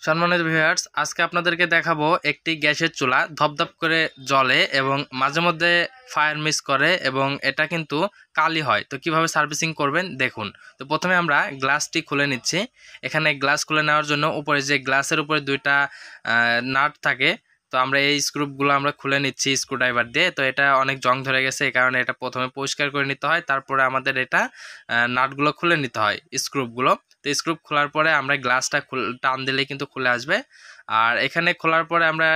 সম্মানিত ভিউয়ার্স, আজকে আপনাদেরকে দেখাবো একটি গ্যাসের চুলা ধপধপ করে জ্বলে এবং মাঝে মধ্যে ফায়ার মিস করে এবং এটা কিন্তু কালি হয়। তো কিভাবে সার্ভিসিং করবেন দেখুন। তো প্রথমে আমরা গ্লাসটি খুলে নিচ্ছি। এখানে গ্লাস খুলে নেওয়ার জন্য উপরে যে গ্লাসের উপরে দুইটা নাট থাকে, তো আমরা এই স্ক্রুপগুলো আমরা খুলে নিচ্ছি স্ক্রুড্রাইভার দিয়ে। তো এটা অনেক জং ধরে গেছে, এই কারণে এটা প্রথমে পরিষ্কার করে নিতে হয়, তারপরে আমাদের এটা নাটগুলো খুলে নিতে হয় স্ক্রুপগুলো। তো স্ক্রু খোলার পরে আমরা গ্লাসটা টান দিলেই কিন্তু খুলে আসবে। আর এখানে খোলার পরে আমরা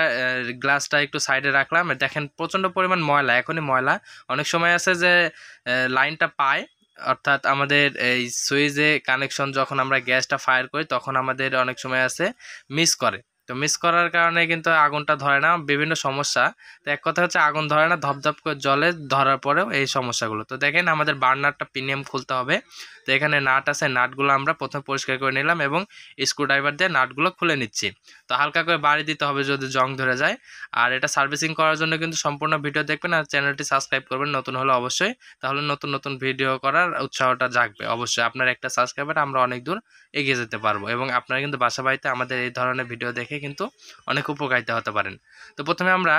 গ্লাসটা একটু সাইডে রাখলাম। দেখেন প্রচণ্ড পরিমাণ ময়লা, এখনই ময়লা। অনেক সময় আছে যে লাইনটা পায়, অর্থাৎ আমাদের এই সুইচে কানেকশন যখন আমরা গ্যাসটা ফায়ার করি তখন আমাদের অনেক সময় আছে মিস করে। তো মিস করার কারণে কিন্তু আগুনটা ধরে না, বিভিন্ন সমস্যা। তো এক কথা হচ্ছে আগুন ধরে না, ধপধপ করে জলে ধরার পরেও এই সমস্যাগুলো। তো দেখেন আমাদের বার্নারটা প্রিমিয়াম খুলতে হবে। তো এখানে নাট আছে, নাটগুলো আমরা প্রথমে পরিষ্কার করে নিলাম এবং স্ক্রুড্রাইভার দিয়ে নাটগুলো খুলে নিচ্ছি। তো হালকা করে বাড়ি দিতে হবে যদি জং ধরে যায়। আর এটা সার্ভিসিং করার জন্য কিন্তু সম্পূর্ণ ভিডিও দেখবেন আর চ্যানেলটি সাবস্ক্রাইব করবেন নতুন হলে অবশ্যই, তাহলে নতুন নতুন ভিডিও করার উৎসাহটা জাগবে। অবশ্যই আপনার একটা সাবস্ক্রাইবার আমরা অনেক দূর এগিয়ে যেতে পারবো এবং আপনারা কিন্তু বাসা বাড়িতে আমাদের এই ধরনের ভিডিও দেখে কিন্তু অনেক উপকারিত হতে পারেন। তো প্রথমে আমরা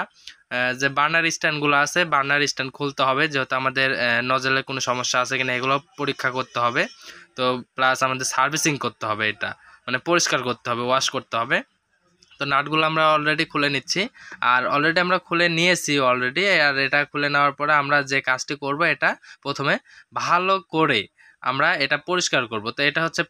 যে বার্নার স্ট্যান্ডগুলো আছে, বার্নার স্ট্যান্ড খুলতে হবে, যেহেতু আমাদের নজলের কোনো সমস্যা আছে কিনা এগুলো পরীক্ষা করতে হবে। তো প্লাস আমাদের সার্ভিসিং করতে হবে, এটা মানে পরিষ্কার করতে হবে, ওয়াশ করতে হবে। তো নাটগুলো আমরা অলরেডি খুলে নিচ্ছি, আর অলরেডি আমরা খুলে নিয়েছি অলরেডি। আর এটা খুলে নেওয়ার পরে আমরা যে কাজটি করব, এটা প্রথমে ভালো করে আমরা এটা পরিষ্কার করব। তো এটা হচ্ছে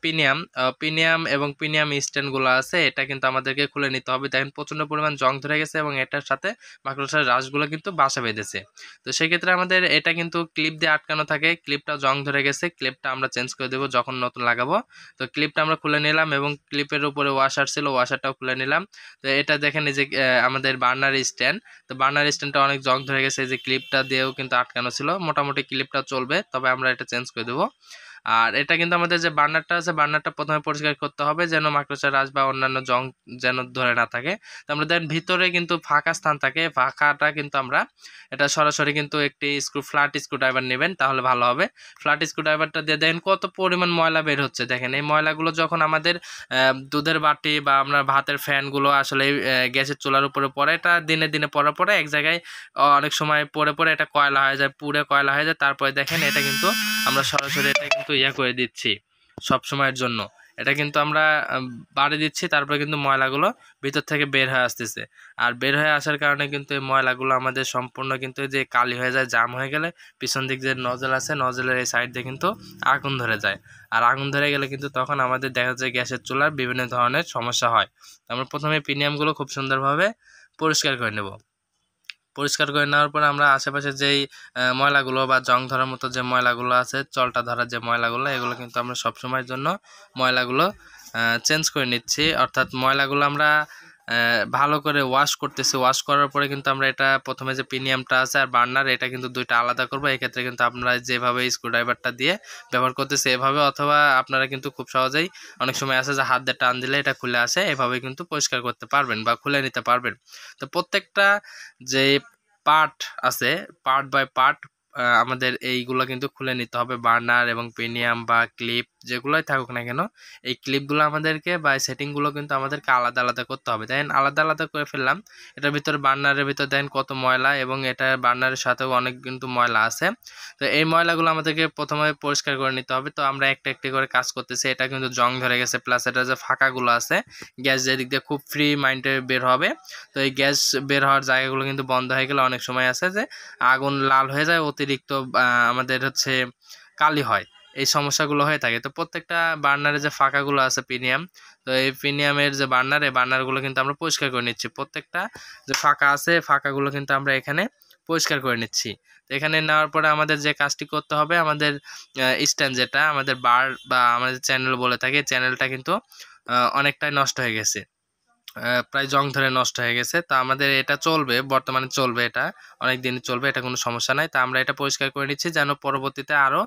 পিনিয়াম এবং পিনিয়াম স্ট্যান্ডগুলো আছে, এটা কিন্তু আমাদেরকে খুলে নিতে হবে। দেখেন প্রচণ্ড পরিমাণ জং ধরে গেছে এবং এটার সাথে মাকড়সার রাশগুলো কিন্তু বাসা বেঁধেছে। তো সেক্ষেত্রে আমাদের এটা কিন্তু ক্লিপ দিয়ে আটকানো থাকে, ক্লিপটা জং ধরে গেছে, ক্লিপটা আমরা চেঞ্জ করে দেবো যখন নতুন লাগাবো। তো ক্লিপটা আমরা খুলে নিলাম এবং ক্লিপের উপরে ওয়াশার ছিল, ওয়াশারটাও খুলে নিলাম। তো এটা দেখেন এই যে আমাদের বার্নার স্ট্যান্ড, তো বার্নার স্ট্যান্ডটা অনেক জং ধরে গেছে, এই যে ক্লিপটা দিয়েও কিন্তু আটকানো ছিল। মোটামুটি ক্লিপটা চলবে, তবে আমরা এটা চেঞ্জ করে দেবো। আর এটা কিন্তু আমাদের যে বার্নারটা আছে, বার্নারটা প্রথমে পরিষ্কার করতে হবে যেন মাকড়সার রাশ বা অন্যান্য জং যেন ধরে না থাকে। তো আমরা দেখেন ভিতরে কিন্তু ফাঁকা স্থান থাকে, ফাঁকাটা কিন্তু আমরা এটা সরাসরি কিন্তু একটি ফ্ল্যাট স্ক্রুড্রাইভার নেবেন, তাহলে ভালো হবে। ফ্ল্যাট স্ক্রুড্রাইভারটা দিয়ে দেখেন কত পরিমাণ ময়লা বের হচ্ছে। দেখেন এই ময়লাগুলো যখন আমাদের দুধের বাটি বা আমরা ভাতের ফ্যানগুলো আসলে গ্যাসের চুলার উপরে পড়ে, এটা দিনে দিনে পড়ার পরে এক জায়গায় অনেক সময় পরে পরে এটা কয়লা হয়ে যায়, পুড়ে কয়লা হয়ে যায়। তারপরে দেখেন এটা কিন্তু আমরা সরাসরি এটা কিন্তু করে দিচ্ছি সব সময়ের জন্য। এটা কিন্তু আমরা বাড়ি দিচ্ছি, তারপরে কিন্তু ময়লাগুলো ভিতর থেকে বের হয়ে আসতেছে। আর বের হয়ে আসার কারণে কিন্তু এই ময়লাগুলো আমাদের সম্পূর্ণ কিন্তু যে কালি হয়ে যায়, জাম হয়ে গেলে পিছন দিক যে নজল আছে, নজলের এই সাইড দিয়ে কিন্তু আগুন ধরে যায়। আর আগুন ধরে গেলে কিন্তু তখন আমাদের দেখা যায় গ্যাসের চুলার বিভিন্ন ধরনের সমস্যা হয়। আমরা প্রথমে প্রিমিয়ামগুলো খুব সুন্দরভাবে পরিষ্কার করে নেব। পরিষ্কার করে নেওয়ার পর আমরা আশেপাশে যেই ময়লাগুলো বা জং ধরার মতো যে ময়লাগুলো আছে, চলটা ধরার যে ময়লাগুলো, এগুলো কিন্তু আমরা সবসময়ের জন্য ময়লাগুলো চেঞ্জ করে নিচ্ছি। অর্থাৎ ময়লাগুলো আমরা ভালো করে ওয়াশ করতেছি। ওয়াশ করার পরে কিন্তু আমরা এটা প্রথমে যে প্রিমিয়ামটা আছে আর বার্নার, এটা কিন্তু দুইটা আলাদা করবো। এক্ষেত্রে কিন্তু আপনারা যেভাবে স্ক্রুড্রাইভারটা দিয়ে ব্যবহার করতেছে এভাবে, অথবা আপনারা কিন্তু খুব সহজেই অনেক সময় আছে যে হাত দিয়ে টান দিলে এটা খুলে আসে, এভাবে কিন্তু পরিষ্কার করতে পারবেন বা খুলে নিতে পারবেন। তো প্রত্যেকটা যে পার্ট আছে, পার্ট বাই পার্ট আমাদের এইগুলো কিন্তু খুলে নিতে হবে। বার্নার এবং প্রিমিয়াম বা ক্লিপ যেগুলোই থাকুক না কেন, এই ক্লিপগুলো আমাদেরকে বা সেটিংগুলো কিন্তু আমাদেরকে আলাদা আলাদা করতে হবে। দেখেন আলাদা আলাদা করে ফেললাম। এটার ভিতরে বার্নারের ভিতর দেখেন কত ময়লা, এবং এটা বার্নারের সাথেও অনেক কিন্তু ময়লা আছে। তো এই ময়লাগুলো আমাদেরকে প্রথমে পরিষ্কার করে নিতে হবে। তো আমরা একটা একটি করে কাজ করতেছি। এটা কিন্তু জং ধরে গেছে, প্লাস এটা যে ফাঁকাগুলো আছে, গ্যাস যেদিক দিয়ে খুব ফ্রি মাইন্ডে বের হবে। তো এই গ্যাস বের হওয়ার জায়গাগুলো কিন্তু বন্ধ হয়ে গেলে অনেক সময় আছে যে আগুন লাল হয়ে যায়, অতিরিক্ত আমাদের হচ্ছে কালি হয়, এই সমস্যাগুলো হয়ে থাকে। তো প্রত্যেকটা বার্নারে যে ফাঁকাগুলো আছে প্রিমিয়াম, তো এই প্রিমিয়ামের যে বার্নার, এই বার্নারগুলো কিন্তু আমরা পরিষ্কার করে নিচ্ছি। প্রত্যেকটা যে ফাঁকা আছে, ফাঁকাগুলো কিন্তু আমরা এখানে পরিষ্কার করে নিচ্ছি। তো এখানে নেওয়ার পরে আমাদের যে কাজটি করতে হবে, আমাদের স্ট্যান্ড যেটা আমাদের বার বা আমাদের চ্যানেল বলে থাকে, চ্যানেলটা কিন্তু অনেকটাই নষ্ট হয়ে গেছে, প্রায় জং ধরে নষ্ট হয়ে গেছে। তা আমাদের এটা চলবে, বর্তমানে চলবে, এটা অনেক দিন চলবে, এটা কোনো সমস্যা নাই। তা আমরা এটা পরিষ্কার করে নিচ্ছি যেন পরবর্তীতে আরও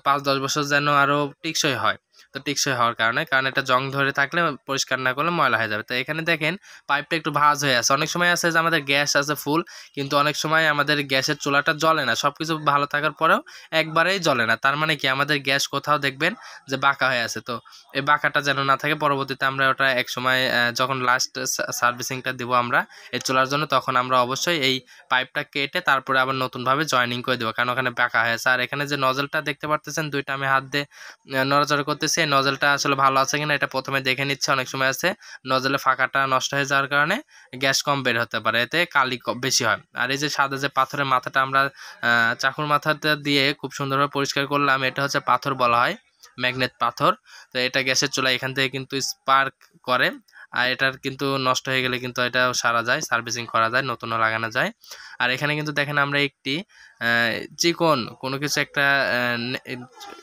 5-10 বছর যেন আরও টিকসই হয়। তো টেকসই হওয়ার কারণে, কারণ এটা জং ধরে থাকলে পরিষ্কার না করলে ময়লা হয়ে যাবে। তো এখানে দেখেন পাইপটা একটু ভাঁজ হয়ে আছে। অনেক সময় আছে যে আমাদের গ্যাস আছে ফুল, কিন্তু অনেক সময় আমাদের গ্যাসের চুলাটা জ্বলে না, সব কিছু ভালো থাকার পরেও একবারেই জ্বলে না। তার মানে কি আমাদের গ্যাস কোথাও দেখবেন যে বাঁকা হয়ে আছে। তো এই বাঁকাটা যেন না থাকে, পরবর্তীতে আমরা ওটা এক সময় যখন লাস্ট সার্ভিসিংটা দিব আমরা এই চুলার জন্য, তখন আমরা অবশ্যই এই পাইপটা কেটে তারপরে আবার নতুনভাবে জয়েনিং করে দেবো, কারণ ওখানে বাঁকা হয়েছে। আর এখানে যে নজলটা দেখতে পারতেছেন দুইটা আমি হাত দিয়ে নড়াচড়া করতেছি, এই নজলটা আসলে ভালো আছে কিনা এটা প্রথমে দেখে নিচ্ছে। অনেক সময় আছে নজলে ফাঁকাটা নষ্ট হয়ে যাওয়ার কারণে গ্যাস কম বের হতে পারে, এতে কালি বেশি হয়। আর এই যে সাদা যে পাথরের মাথাটা আমরা চাকুর মাথাটা দিয়ে খুব সুন্দরভাবে পরিষ্কার করলাম, এটা হচ্ছে পাথর বলা হয়, ম্যাগনেট পাথর। তো এটা গ্যাসের চুলা এখান থেকে কিন্তু স্পার্ক করে, আর এটার কিন্তু নষ্ট হয়ে গেলে কিন্তু এটা সারা যায়, সার্ভিসিং করা যায়, নতুনও লাগানো যায়। আর এখানে কিন্তু দেখেন আমরা একটি চিকন কোনো কিছু একটা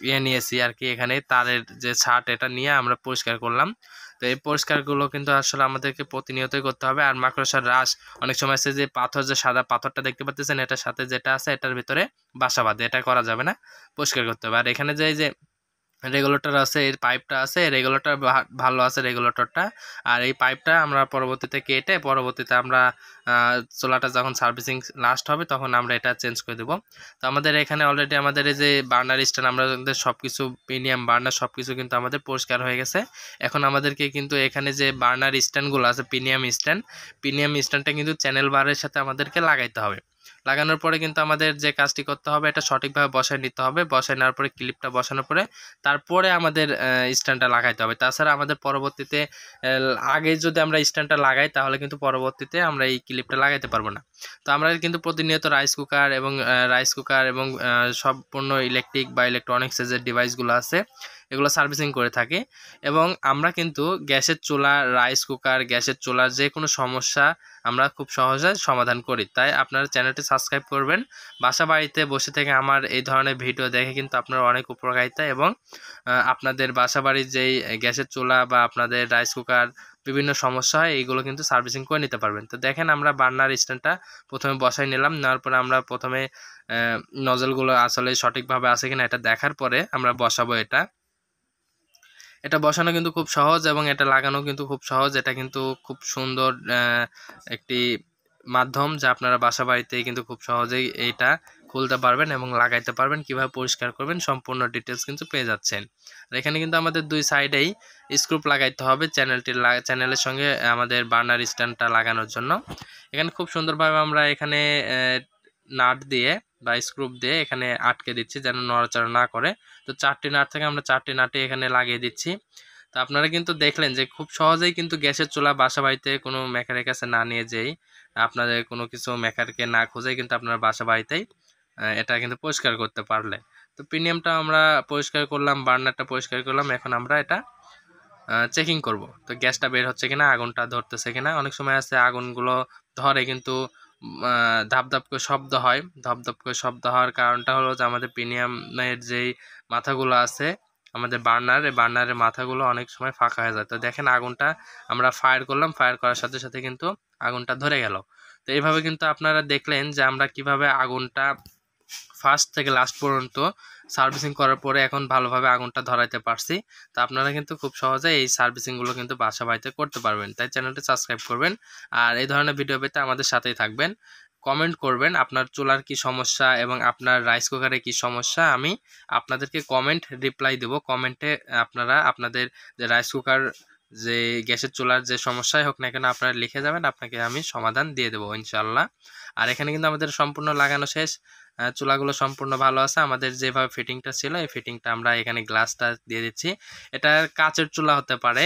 ইয়ে নিয়েছি আর কি, এখানে তারের যে ছাট এটা নিয়ে আমরা পরিষ্কার করলাম। তো এই পরিষ্কারগুলো কিন্তু আসলে আমাদেরকে প্রতিনিয়তই করতে হবে। আর মাকড়সার হ্রাস, অনেক সময় আছে যে পাথর, যে সাদা পাথরটা দেখতে পাচ্ছেন এটার সাথে যেটা আছে এটার ভিতরে বাসা বাঁধে, এটা করা যাবে না, পরিষ্কার করতে হবে। আর এখানে যে রেগুলেটর আছে, এর পাইপটা আছে, রেগুলেটর ভালো আছে রেগুলেটরটা। আর এই পাইপটা আমরা পরবর্তীতে কেটে পরবর্তীতে আমরা চুলাটা যখন সার্ভিসিং লাস্ট হবে তখন আমরা এটা চেঞ্জ করে দেবো। তো আমাদের এখানে অলরেডি আমাদের এই যে বার্নার স্ট্যান্ড, আমাদের সব কিছু প্রিমিয়াম বার্নার সব কিছু কিন্তু আমাদের পরিষ্কার হয়ে গেছে। এখন আমাদেরকে কিন্তু এখানে যে বার্নার স্ট্যান্ডগুলো আছে, প্রিমিয়াম স্ট্যান্ডটা কিন্তু চ্যানেল বারের সাথে আমাদেরকে লাগাইতে হবে। লাগানোর পরে কিন্তু আমাদের যে কাজটি করতে হবে, এটা সঠিকভাবে বসায় নিতে হবে। বসায় নেওয়ার পরে ক্লিপটা বসানোর পরে তারপরে আমাদের স্ট্যান্ডটা লাগাইতে হবে। তাছাড়া আমাদের পরবর্তীতে আগে যদি আমরা স্ট্যান্ডটা লাগাই তাহলে কিন্তু পরবর্তীতে আমরা এই ক্লিপটা লাগাইতে পারবো না। তো আমরা কিন্তু প্রতিনিয়ত রাইস কুকার এবং সম্পূর্ণ ইলেকট্রিক বা ইলেকট্রনিক্সের যে ডিভাইসগুলো আছে এগুলো সার্ভিসিং করে থাকি। এবং আমরা কিন্তু গ্যাসের চুলা, রাইস কুকার, গ্যাসের চুলার যে কোনো সমস্যা আমরা খুব সহজে সমাধান করি। তাই আপনারা চ্যানেলটি সাবস্ক্রাইব করবেন। বাসা বাড়িতে বসে থেকে আমার এই ধরনের ভিডিও দেখে কিন্তু আপনারা অনেক উপকারিতা এবং আপনাদের বাসা বাড়ির যেই গ্যাসের চুলা বা আপনাদের রাইস কুকার বিভিন্ন সমস্যা হয় এইগুলো কিন্তু সার্ভিসিং করে নিতে পারবেন। তো দেখেন আমরা বার্নার স্ট্যান্ডটা প্রথমে বসাই নিলাম, নেওয়ার পরে আমরা প্রথমে নজলগুলো আসলে সঠিকভাবে আছে কিনা এটা দেখার পরে আমরা বসাবো। এটা বসানো কিন্তু খুব সহজ এবং এটা লাগানো কিন্তু খুব সহজ। এটা কিন্তু খুব সুন্দর একটি মাধ্যম যা আপনারা বাসা বাড়িতেই কিন্তু খুব সহজেই এইটা খুলতে পারবেন এবং লাগাইতে পারবেন। কিভাবে পরিষ্কার করবেন সম্পূর্ণ ডিটেলস কিন্তু পেয়ে যাচ্ছেন। আর এখানে কিন্তু আমাদের দুই সাইডেই স্ক্রুপ লাগাইতে হবে চ্যানেলের সঙ্গে আমাদের বার্নার স্ট্যান্ডটা লাগানোর জন্য। এখানে খুব সুন্দরভাবে আমরা এখানে নাট দিয়ে বা স্ক্রুপ দিয়ে এখানে আটকে দিচ্ছি যেন নড়াচড়া না করে। তো 4টি নাট থেকে আমরা 4টি নাটে এখানে লাগিয়ে দিচ্ছি। তো আপনারা কিন্তু দেখলেন যে খুব সহজেই কিন্তু গ্যাসের চুলা বাসা বাড়িতে কোনো মেকারের কাছে না নিয়ে যেই, আপনাদের কোনো কিছু মেকারকে না খুঁজেই কিন্তু আপনারা বাসা বাড়িতেই এটা কিন্তু পরিষ্কার করতে পারলে। তো প্রিমিয়ামটা আমরা পরিষ্কার করলাম, বার্নারটা পরিষ্কার করলাম, এখন আমরা এটা চেকিং করব। তো গ্যাসটা বের হচ্ছে কিনা, আগুনটা ধরতেছে কিনা। অনেক সময় আছে আগুনগুলো ধরে কিন্তু ধাপ ধাপ করে শব্দ হয়। ধপ করে শব্দ হওয়ার কারণটা হলো যে আমাদের প্রিমিয়ামের যেই মাথাগুলো আছে, আমাদের বার্নারের মাথাগুলো অনেক সময় ফাঁকা হয়ে যায়। তো দেখেন আগুনটা আমরা ফায়ার করলাম, ফায়ার করার সাথে সাথে কিন্তু আগুনটা ধরে গেল। তো এইভাবে কিন্তু আপনারা দেখলেন যে আমরা কিভাবে আগুনটা ফার্স্ট থেকে লাস্ট পর্যন্ত সার্ভিসিং করার পরে এখন ভালোভাবে আগুনটা ধরাইতে পারছি। তো আপনারা কিন্তু খুব সহজে এই সার্ভিসিংগুলো কিন্তু বাসা বাড়িতে করতে পারবেন। তাই চ্যানেলটি সাবস্ক্রাইব করবেন আর এই ধরনের ভিডিও পেতে আমাদের সাথেই থাকবেন। কমেন্ট করবেন আপনার চুলার কি সমস্যা এবং আপনার রাইস কুকারে কি সমস্যা, আমি আপনাদেরকে কমেন্ট রিপ্লাই দেব। কমেন্টে আপনারা আপনাদের যে রাইস কুকার, যে গ্যাসের চুলার যে সমস্যাই হোক না কেন আপনারা লিখে যাবেন, আপনাকে আমি সমাধান দিয়ে দেবো ইনশাল্লাহ। আর এখানে কিন্তু আমাদের সম্পূর্ণ লাগানো শেষ, চুলাগুলো সম্পূর্ণ ভালো আছে। আমাদের যেভাবে ফিটিংটা ছিল এই ফিটিংটা আমরা এখানে গ্লাসটা দিয়ে দিচ্ছি। এটা কাচের চুলা হতে পারে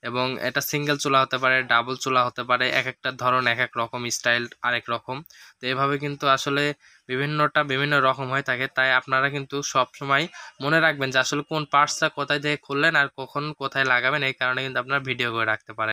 এবং এটা সিঙ্গেল চুলা হতে পারে, ডাবল চুলা হতে পারে, এক একটা ধরন এক এক রকম, স্টাইল আরেক রকম। তো এভাবে কিন্তু আসলে বিভিন্ন রকম হয়ে থাকে। তাই আপনারা কিন্তু সব সময় মনে রাখবেন যে আসলে কোন পার্টসটা কোথায় থেকে খুললেন আর কখন কোথায় লাগাবেন, এই কারণে কিন্তু আপনারা ভিডিও করে রাখতে পারেন।